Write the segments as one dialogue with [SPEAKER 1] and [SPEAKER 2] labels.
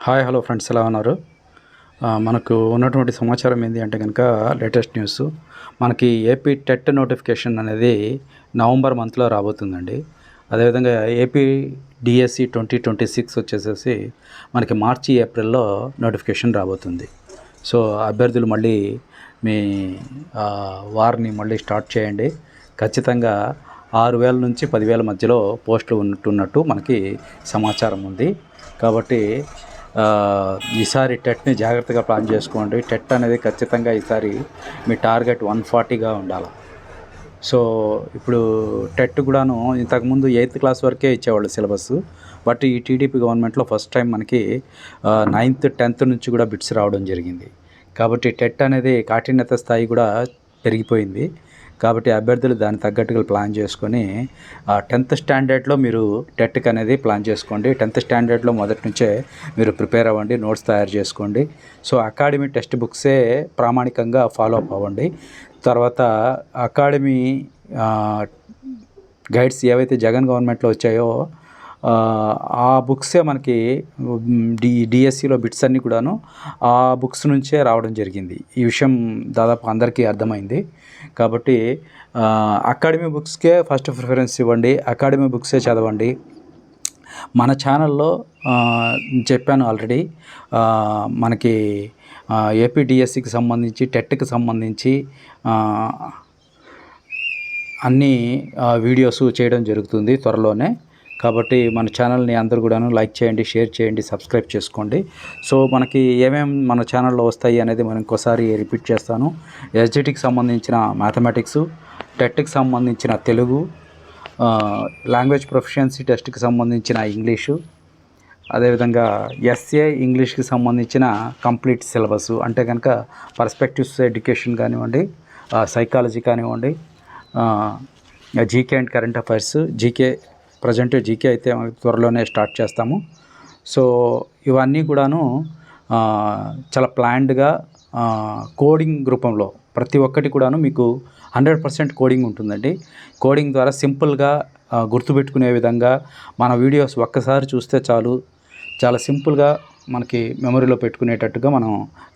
[SPEAKER 1] Hi hello friends, ఎలా ఉన్నారు? మనకు ఉన్నటువంటి సమాచారం ఏంటి అంటే కనుక లేటెస్ట్ న్యూస్ మనకి ఏపీ టెట్ నోటిఫికేషన్ అనేది నవంబర్ మంత్లో రాబోతుందండి. అదేవిధంగా ఏపీ డిఎస్సి 2026 వచ్చేసేసి మనకి మార్చి ఏప్రిల్లో నోటిఫికేషన్ రాబోతుంది. సో అభ్యర్థులు మళ్ళీ మీ వారిని మళ్ళీ స్టార్ట్ చేయండి. ఖచ్చితంగా 6,000 నుంచి 10,000 మధ్యలో పోస్టులు ఉంటున్నట్టు మనకి సమాచారం ఉంది. కాబట్టి ఈసారి టెట్ని జాగ్రత్తగా ప్లాన్ చేసుకోండి. టెట్ అనేది ఖచ్చితంగా ఈసారి మీ టార్గెట్ 140గా ఉండాలి. సో ఇప్పుడు టెట్ కూడాను ఇంతకుముందు 8th క్లాస్ వరకే ఇచ్చేవాళ్ళు సిలబస్. బట్ ఈ టీడీపీ గవర్నమెంట్లో ఫస్ట్ టైం మనకి 9th 10th నుంచి కూడా బిట్స్ రావడం జరిగింది. కాబట్టి టెట్ అనేది కాఠిన్యత స్థాయి కూడా పెరిగిపోయింది. కాబట్టి అభ్యర్థులు దానికి తగ్గట్టుగా ప్లాన్ చేసుకొని 10th స్టాండర్డ్లో మీరు టెట్కి అనేది ప్లాన్ చేసుకోండి. 10th స్టాండర్డ్లో మొదటి నుంచే మీరు ప్రిపేర్ అవ్వండి, నోట్స్ తయారు చేసుకోండి. సో అకాడమీ టెక్స్ట్ బుక్సే ప్రామాణికంగా ఫాలో అప్ అవ్వండి. తర్వాత అకాడమీ గైడ్స్ ఏవైతే జగన్ గవర్నమెంట్లో వచ్చాయో ఆ బుక్సే మనకి డిఎస్సిలో బిట్స్ అన్నీ కూడాను ఆ బుక్స్ నుంచే రావడం జరిగింది. ఈ విషయం దాదాపు అందరికీ అర్థమైంది. కాబట్టి అకాడమీ బుక్స్కే ఫస్ట్ ప్రిఫరెన్స్ ఇవ్వండి, అకాడమీ బుక్సే చదవండి. మన ఛానల్లో చెప్పాను ఆల్రెడీ, మనకి ఏపీ డిఎస్సికి సంబంధించి టెట్కి సంబంధించి అన్ని వీడియోస్ చేయడం జరుగుతుంది త్వరలోనే. కాబట్టి మన ఛానల్ని అందరూ కూడాను లైక్ చేయండి, షేర్ చేయండి, సబ్స్క్రైబ్ చేసుకోండి. సో మనకి ఏమేమి మన ఛానల్లో వస్తాయి అనేది మనం ఇంకోసారి రిపీట్ చేస్తాను. ఎస్జిటికి సంబంధించిన మ్యాథమెటిక్స్, టెట్కి సంబంధించిన తెలుగు, లాంగ్వేజ్ ప్రొఫిషియన్సీ టెస్ట్కి సంబంధించిన ఇంగ్లీషు, అదేవిధంగా ఎస్ఏ ఇంగ్లీష్కి సంబంధించిన కంప్లీట్ సిలబస్ అంటే కనుక పర్స్పెక్టివ్స్ ఎడ్యుకేషన్ కానివ్వండి, సైకాలజీ కానివ్వండి, GK and current affairs. Present GK అయితే త్వరలోనే స్టార్ట్ చేస్తాము. సో ఇవన్నీ కూడాను చాలా ప్లాన్డ్గా కోడింగ్ రూపంలో ప్రతి ఒక్కటి కూడాను మీకు 100% కోడింగ్ ఉంటుందండి. కోడింగ్ ద్వారా సింపుల్గా గుర్తుపెట్టుకునే విధంగా మన వీడియోస్ ఒక్కసారి చూస్తే చాలు, చాలా సింపుల్గా మనకి మెమరీలో పెట్టుకునేటట్టుగా మనం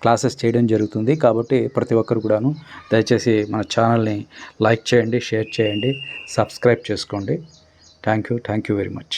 [SPEAKER 1] క్లాసెస్ చేయడం జరుగుతుంది. కాబట్టి ప్రతి ఒక్కరు కూడాను దయచేసి మన ఛానల్ని లైక్ చేయండి, షేర్ చేయండి, సబ్స్క్రైబ్ చేసుకోండి. Thank you very much.